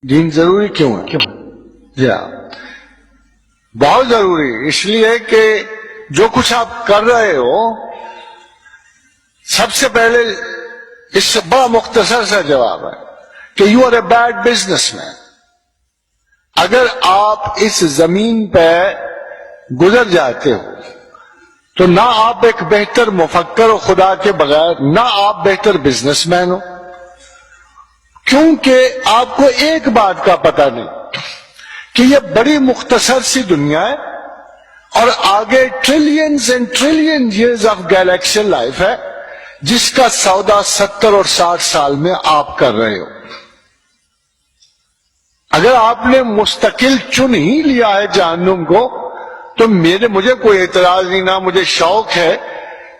دین ضروری کیوں ہے؟ جی ہاں، بہت ضروری اس لیے کہ جو کچھ آپ کر رہے ہو، سب سے پہلے اس سے بڑا مختصر سا جواب ہے کہ you are a bad businessman. اگر آپ اس زمین پہ گزر جاتے ہو تو نہ آپ ایک بہتر مفکر ہو خدا کے بغیر، نہ آپ بہتر بزنس مین ہو، کیونکہ آپ کو ایک بات کا پتہ نہیں کہ یہ بڑی مختصر سی دنیا ہے اور آگے trillions and trillion years of galactic life ہے، جس کا سودا 70 اور 60 سال میں آپ کر رہے ہو۔ اگر آپ نے مستقل چن ہی لیا ہے جہنم کو تو مجھے کوئی اعتراض نہیں، نہ مجھے شوق ہے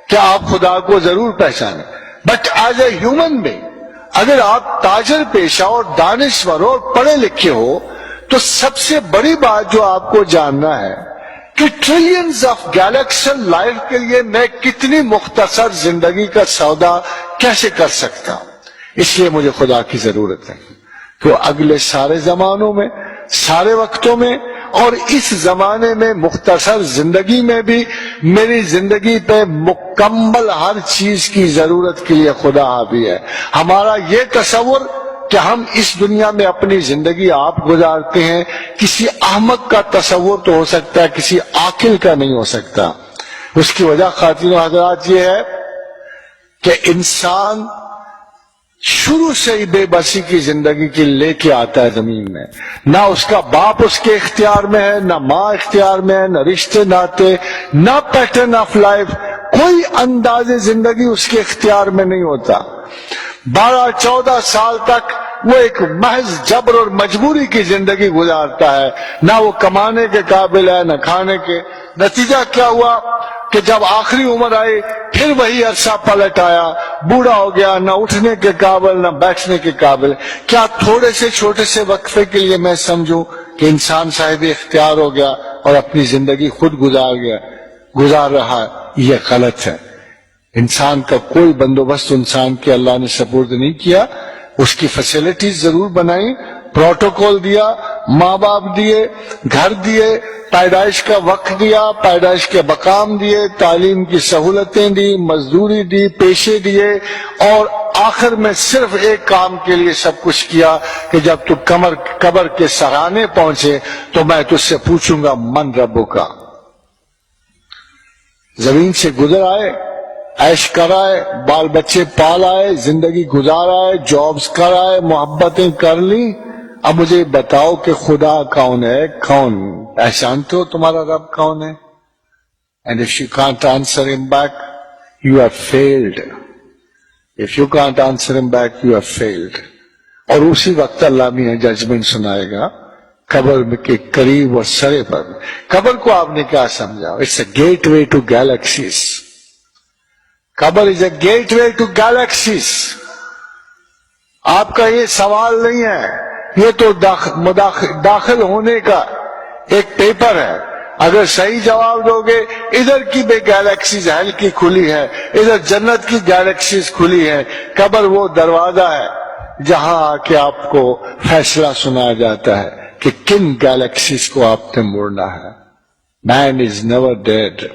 کہ آپ خدا کو ضرور پہچانیں، but as a human being اگر آپ تاجر پیشہ اور دانشور اور پڑھے لکھے ہو تو سب سے بڑی بات جو آپ کو جاننا ہے کہ ٹریلینز آف گیلیکسیل لائف کے لیے میں کتنی مختصر زندگی کا سودا کیسے کر سکتا ہوں۔ اس لیے مجھے خدا کی ضرورت ہے کہ اگلے سارے زمانوں میں، سارے وقتوں میں اور اس زمانے میں مختصر زندگی میں بھی میری زندگی پہ مکمل ہر چیز کی ضرورت کے لیے خدا حاوی ہے۔ ہمارا یہ تصور کہ ہم اس دنیا میں اپنی زندگی آپ گزارتے ہیں، کسی احمق کا تصور تو ہو سکتا ہے، کسی عاقل کا نہیں ہو سکتا۔ اس کی وجہ خواتین و حضرات یہ ہے کہ انسان شروع سے ہی بے بسی کی زندگی کی لے کے آتا ہے زمین میں، نہ اس کا باپ اس کے اختیار میں ہے، نہ ماں اختیار میں ہے، نہ رشتے ناتے، نہ پیٹرن آف لائف، کوئی انداز زندگی اس کے اختیار میں نہیں ہوتا۔ 12-14 سال تک وہ ایک محض جبر اور مجبوری کی زندگی گزارتا ہے، نہ وہ کمانے کے قابل ہے نہ کھانے کے۔ نتیجہ کیا ہوا کہ جب آخری عمر آئی پھر وہی عرصہ پلٹ آیا، بوڑھا ہو گیا، نہ اٹھنے کے قابل نہ بیٹھنے کے قابل۔ کیا تھوڑے سے چھوٹے سے وقفے کے لیے میں سمجھوں کہ انسان صاحب اختیار ہو گیا اور اپنی زندگی خود گزار رہا ہے؟ یہ غلط ہے۔ انسان کا کوئی بندوبست انسان کے اللہ نے سپرد نہیں کیا، اس کی فیسلٹیز ضرور بنائی، پروٹوکول دیا، ماں باپ دیے، گھر دیے، پیدائش کا وقت دیا، پیدائش کے مقام دیے، تعلیم کی سہولتیں دی، مزدوری دی، پیشے دیے، اور آخر میں صرف ایک کام کے لیے سب کچھ کیا کہ جب تو قبر کے سرانے پہنچے تو میں تجھ سے پوچھوں گا من ربو کا۔ زمین سے گزر آئے، عیش کرائے، بال بچے پال آئے، زندگی گزار آئے، جابز کر آئے، محبتیں کر لیں، اب مجھے بتاؤ کہ خدا کون ہے؟ کون پہچانتے ہو تمہارا رب کون ہے؟ And if you can't answer him back, you have failed. If you can't answer him back, you have failed. اور اسی وقت اللہ میاں ججمنٹ سنائے گا قبر کے قریب اور سرے پر۔ قبر کو آپ نے کیا سمجھا؟ It's a gateway to galaxies. قبر is a gateway to galaxies. آپ کا یہ سوال نہیں ہے، یہ تو داخل ہونے کا ایک پیپر ہے۔ اگر صحیح جواب دو گے ادھر کی بھی گیلیکسیز ہیل کی کھلی ہے، ادھر جنت کی گیلیکسیز کھلی ہے۔ قبر وہ دروازہ ہے جہاں آ کے آپ کو فیصلہ سنایا جاتا ہے کہ کن گیلیکسیز کو آپ نے موڑنا ہے۔ مین از نیور ڈیڈ،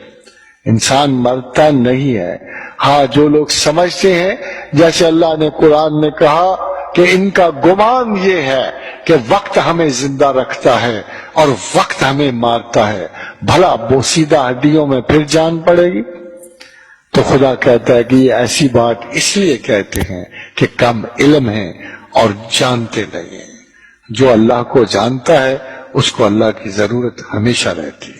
انسان مرتا نہیں ہے۔ ہاں، جو لوگ سمجھتے ہیں جیسے اللہ نے قرآن میں کہا کہ ان کا گمان یہ ہے کہ وقت ہمیں زندہ رکھتا ہے اور وقت ہمیں مارتا ہے، بھلا بوسیدہ ہڈیوں میں پھر جان پڑے گی؟ تو خدا کہتا ہے کہ یہ ایسی بات اس لیے کہتے ہیں کہ کم علم ہیں اور جانتے نہیں ہیں۔ جو اللہ کو جانتا ہے اس کو اللہ کی ضرورت ہمیشہ رہتی ہے۔